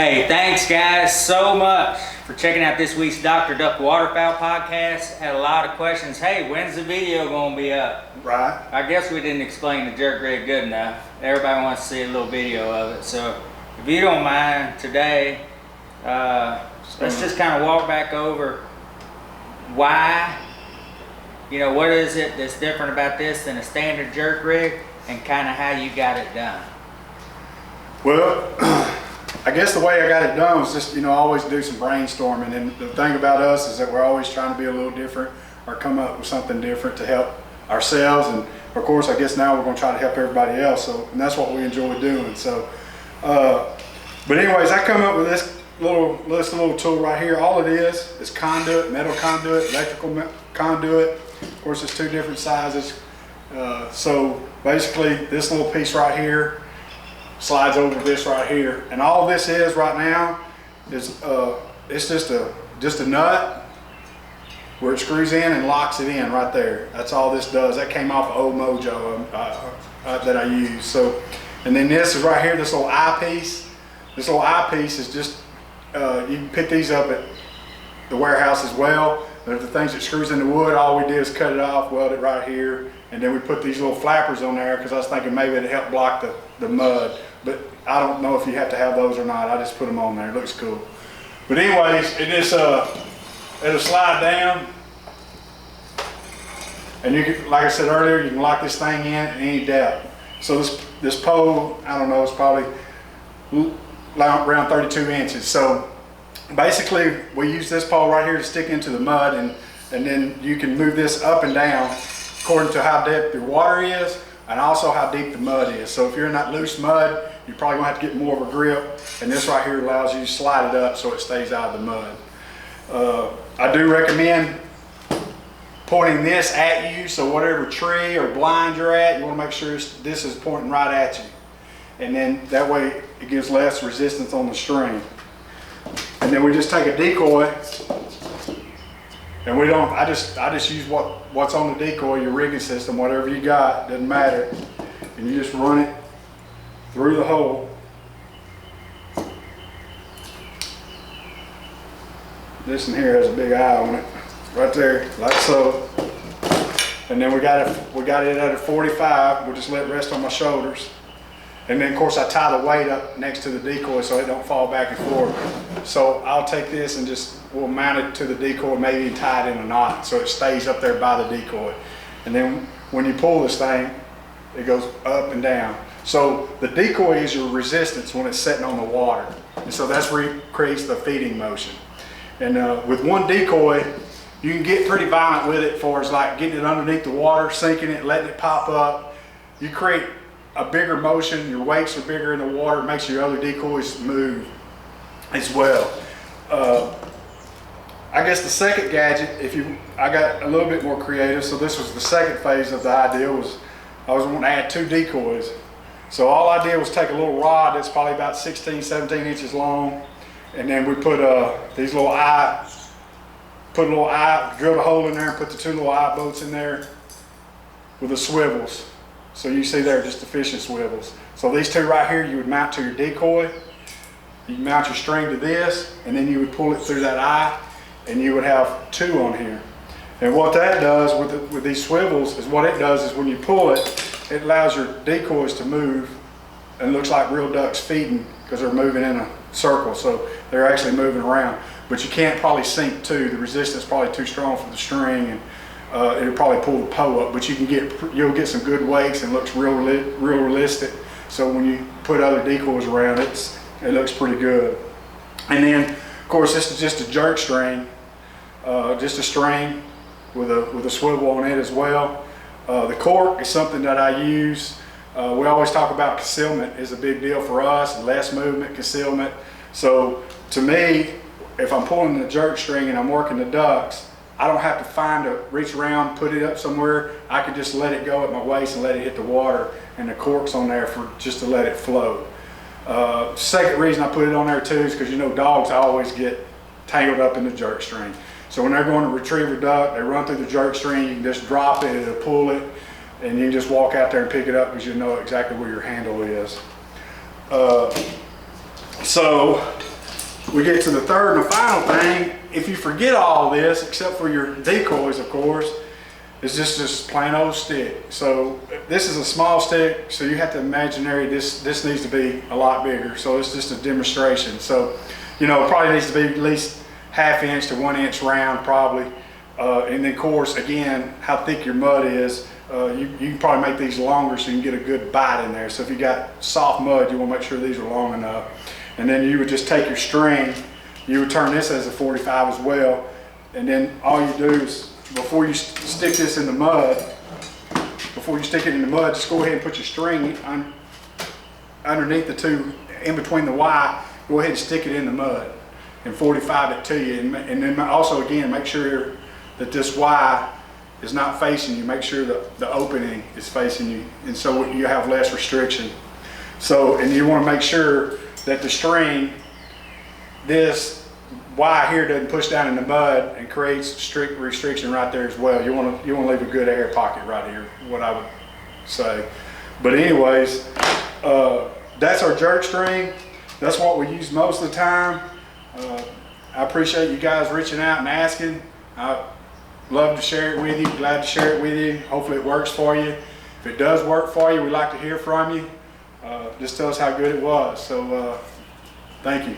Hey, thanks guys so much for checking out this week's Dr. Duck Waterfowl podcast. Had a lot of questions. Hey, when's the video gonna be up? Right. I guess we didn't explain the jerk rig good enough. Everybody wants to see a little video of it. So if you don't mind today, let's just kind of walk back over why, what is it that's different about this than a standard jerk rig, and kind of how you got it done. Well, I guess the way I got it done was just, I always do some brainstorming. And the thing about us is that we're always trying to be a little different or come up with something different to help ourselves. And of course, I guess now we're going to try to help everybody else. And that's what we enjoy doing. So, but anyways, I come up with this little tool right here. All it is conduit, metal conduit, electrical conduit. Of course, it's two different sizes. So basically this little piece right here slides over this right here, and all this is right now is it's just a nut where it screws in and locks it in right there. That's all this does. That came off of old Mojo that I use. So, and then this is right here, this little eyepiece. This little eyepiece is just you can pick these up at the warehouse as well. But the things that screws into wood, all we did is cut it off, weld it right here, and then we put these little flappers on there because I was thinking maybe it'd help block the mud. But I don't know if you have to have those or not. I just put them on there. It looks cool. But anyways, it'll slide down, and you can, like I said earlier, you can lock this thing in at any depth. So this pole, I don't know, it's probably around 32 inches. So basically, we use this pole right here to stick into the mud, and then you can move this up and down according to how deep the water is and also how deep the mud is. So if you're in that loose mud, you're probably gonna have to get more of a grip, and this right here allows you to slide it up so it stays out of the mud. I do recommend pointing this at you, so whatever tree or blind you're at, you wanna make sure this is pointing right at you. And then that way it gives less resistance on the string. And then we just take a decoy, and I just use what's on the decoy, your rigging system, whatever you got, doesn't matter. And you just run it through the hole. This one here has a big eye on it, right there, like so. And then we got it at a 45. We'll just let it rest on my shoulders. And then of course I tie the weight up next to the decoy so it don't fall back and forth. So I'll take this and we'll mount it to the decoy, maybe tie it in a knot so it stays up there by the decoy. And then when you pull this thing, it goes up and down. So the decoy is your resistance when it's sitting on the water. And so that's where it creates the feeding motion. And with one decoy, you can get pretty violent with it for as like getting it underneath the water, sinking it, letting it pop up. You create a bigger motion, your weights are bigger in the water, it makes your other decoys move as well. I guess the second gadget, I got a little bit more creative, so this was the second phase of the idea, I was wanting to add two decoys. So all I did was take a little rod that's probably about 16, 17 inches long, and then we put these little drilled a hole in there and put the two little eye bolts in there with the swivels. So you see there, just the fishing swivels. So these two right here, you would mount to your decoy. You mount your string to this, and then you would pull it through that eye, and you would have two on here. And what that does with these swivels is when you pull it, it allows your decoys to move, and it looks like real ducks feeding because they're moving in a circle. So they're actually moving around. But you can't probably sink two. The resistance is probably too strong for the string, and it'll probably pull the pole up. But you'll get some good weights and looks real realistic. So when you put other decoys around, it looks pretty good. And then, of course, this is just a jerk string, just a string with a swivel on it as well. The cork is something that I use. We always talk about concealment is a big deal for us, less movement, concealment. So to me, if I'm pulling the jerk string and I'm working the ducks, I don't have to reach around, put it up somewhere. I can just let it go at my waist and let it hit the water, and the cork's on there just to let it float. Second reason I put it on there too is because dogs always get tangled up in the jerk string. So when they're going to retrieve a duck, they run through the jerk string, you can just drop it, it'll pull it, and you can just walk out there and pick it up because you know exactly where your handle is. So we get to the third and the final thing. If you forget all this, except for your decoys, of course, it's just this plain old stick. So this is a small stick, so you have to imaginary this needs to be a lot bigger. So it's just a demonstration. So, you know, it probably needs to be at least 1/2 inch to 1 inch round, probably. And then, of course, again, how thick your mud is. You can probably make these longer so you can get a good bite in there. So if you got soft mud, you want to make sure these are long enough. And then you would just take your string, you would turn this as a 45 as well. And then all you do is, before you stick this in the mud, just go ahead and put your string underneath the two, in between the Y, go ahead and stick it in the mud and 45 it to you. And then also, again, make sure that this Y is not facing you. Make sure that the opening is facing you, and so you have less restriction. So, and you want to make sure that the string, this Y here, doesn't push down in the mud and creates strict restriction right there as well. You want to leave a good air pocket right here, what I would say. But anyways, that's our jerk string. That's what we use most of the time. I appreciate you guys reaching out and asking. I love to share it with you, glad to share it with you. Hopefully it works for you. If it does work for you, we'd like to hear from you. Just tell us how good it was. So thank you.